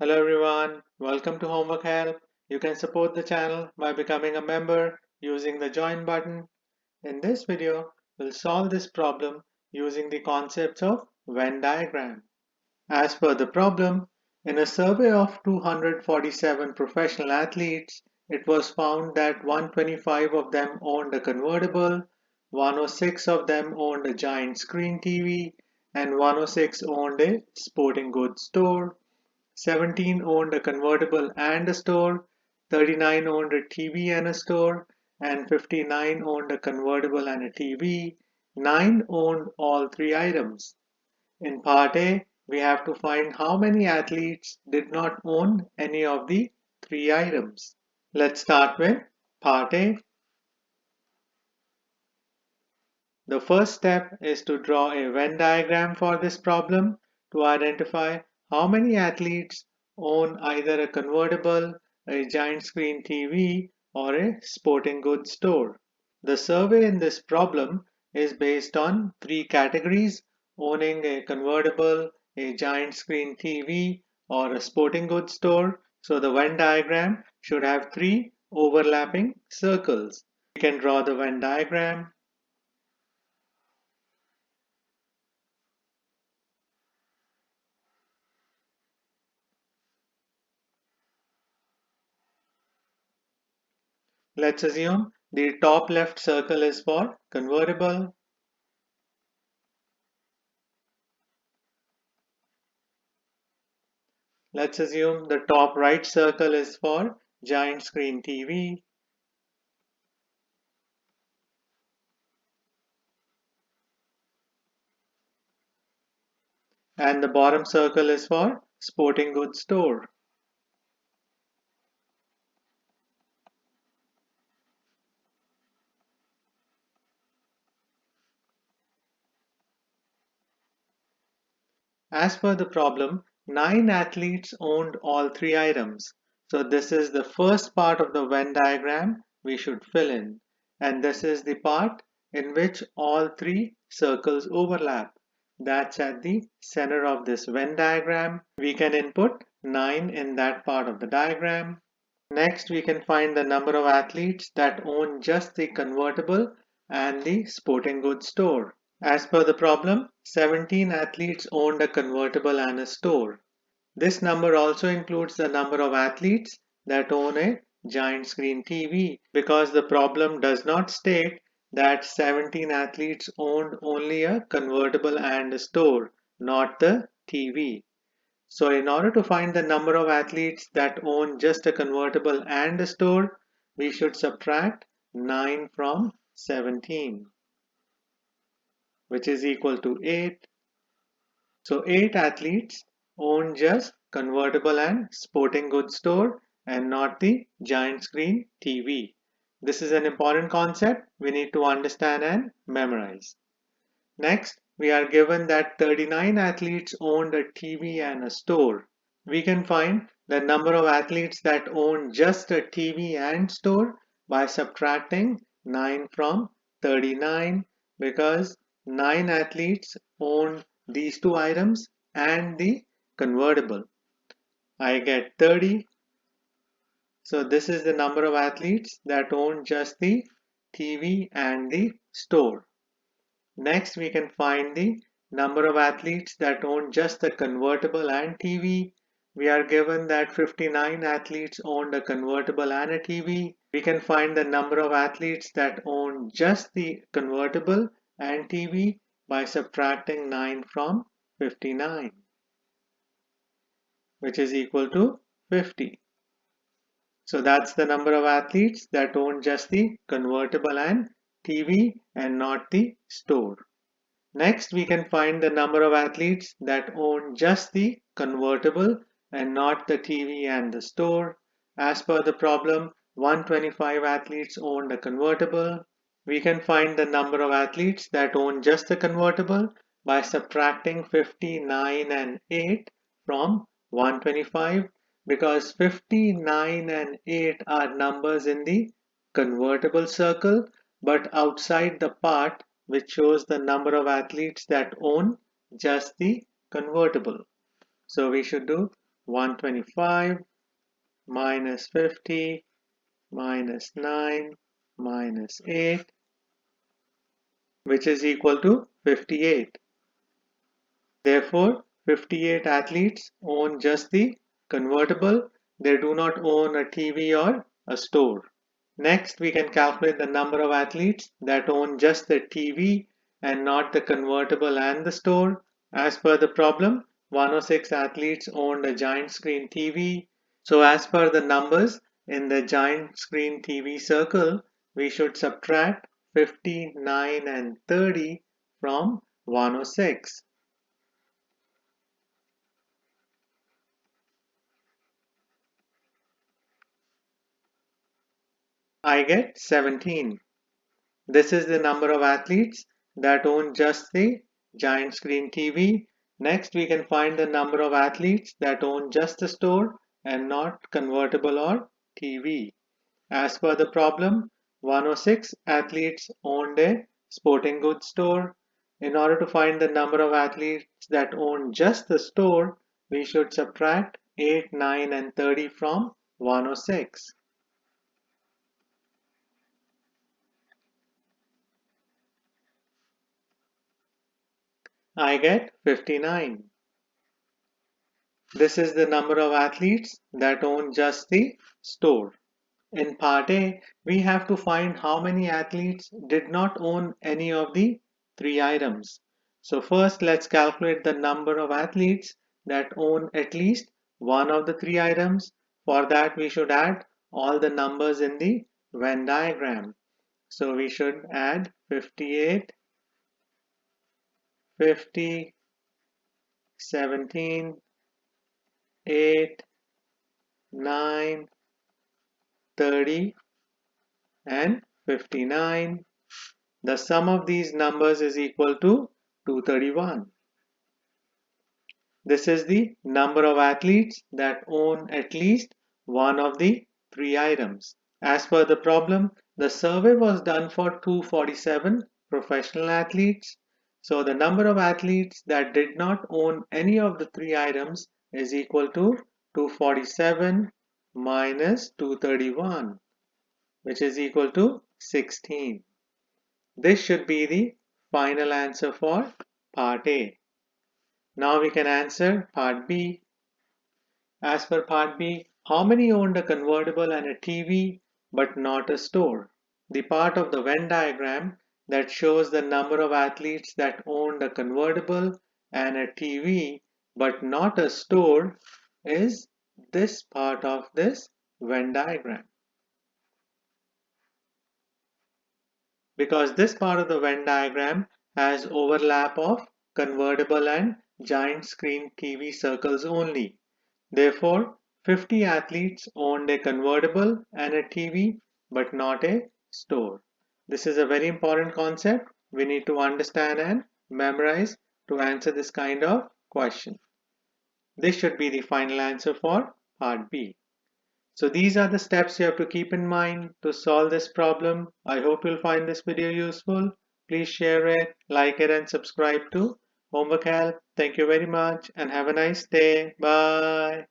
Hello everyone, welcome to Homework Help. You can support the channel by becoming a member using the join button. In this video, we'll solve this problem using the concepts of Venn diagram. As per the problem, in a survey of 247 professional athletes, it was found that 125 of them owned a convertible, 106 of them owned a giant screen TV, and 106 owned a sporting goods store. 17 owned a convertible and a store, 39 owned a TV and a store, and 59 owned a convertible and a TV. 9 owned all three items. In part A, we have to find how many athletes did not own any of the three items. Let's start with part A. The first step is to draw a Venn diagram for this problem to identify how many athletes own either a convertible, a giant screen TV, or a sporting goods store. The survey in this problem is based on three categories: owning a convertible, a giant screen TV, or a sporting goods store. So the Venn diagram should have three overlapping circles. We can draw the Venn diagram. Let's assume the top left circle is for convertible. Let's assume the top right circle is for giant screen TV. And the bottom circle is for sporting goods store. As per the problem, 9 athletes owned all three items. So this is the first part of the Venn diagram we should fill in. And this is the part in which all three circles overlap. That's at the center of this Venn diagram. We can input 9 in that part of the diagram. Next, we can find the number of athletes that own just the convertible and the sporting goods store. As per the problem, 17 athletes owned a convertible and a store. This number also includes the number of athletes that own a giant screen TV, because the problem does not state that 17 athletes owned only a convertible and a store, not the TV. So in order to find the number of athletes that own just a convertible and a store, we should subtract 9 from 17, which is equal to 8. So 8 athletes own just convertible and sporting goods store and not the giant screen TV. This is an important concept we need to understand and memorize. Next, we are given that 39 athletes owned a TV and a store. We can find the number of athletes that own just a TV and store by subtracting 9 from 39, because 9 athletes own these two items and the convertible. I get 30. So this is the number of athletes that own just the TV and the store. Next, we can find the number of athletes that own just the convertible and TV. We are given that 59 athletes owned a convertible and a TV. We can find the number of athletes that own just the convertible and TV by subtracting 9 from 59, which is equal to 50. So that's the number of athletes that own just the convertible and TV and not the store. Next, we can find the number of athletes that own just the convertible and not the TV and the store. As per the problem, 125 athletes owned a convertible. We can find the number of athletes that own just the convertible by subtracting 59 and 8 from 125, because 59 and 8 are numbers in the convertible circle but outside the part which shows the number of athletes that own just the convertible. So we should do 125 minus 50 minus 9 minus 8, which is equal to 58. Therefore, 58 athletes own just the convertible. They do not own a TV or a store. Next, we can calculate the number of athletes that own just the TV and not the convertible and the store. As per the problem, 106 athletes owned a giant screen TV. So as per the numbers in the giant screen TV circle, we should subtract 50, 9 and 30 from 106. I get 17. This is the number of athletes that own just the giant screen TV. Next, we can find the number of athletes that own just the store and not convertible or TV. As per the problem, 106 athletes owned a sporting goods store. In order to find the number of athletes that own just the store, we should subtract 8, 9 and 30 from 106. I get 59. This is the number of athletes that own just the store. In part A, we have to find how many athletes did not own any of the three items. So first, let's calculate the number of athletes that own at least one of the three items. For that, we should add all the numbers in the Venn diagram. So we should add 58, 50, 17, 8, 9, 30 and 59. The sum of these numbers is equal to 231. This is the number of athletes that own at least one of the three items. As per the problem, the survey was done for 247 professional athletes. So the number of athletes that did not own any of the three items is equal to 247 minus 231, which is equal to 16. This should be the final answer for part A. Now we can answer part B. As per part B, how many owned a convertible and a TV but not a store? The part of the Venn diagram that shows the number of athletes that owned a convertible and a TV but not a store is this part of this Venn diagram. Because this part of the Venn diagram has overlap of convertible and giant screen TV circles only. Therefore, 50 athletes owned a convertible and a TV but not a store. This is a very important concept we need to understand and memorize to answer this kind of question. This should be the final answer for part B. So these are the steps you have to keep in mind to solve this problem. I hope you'll find this video useful. Please share it, like it and subscribe to Homework Help. Thank you very much and have a nice day. Bye.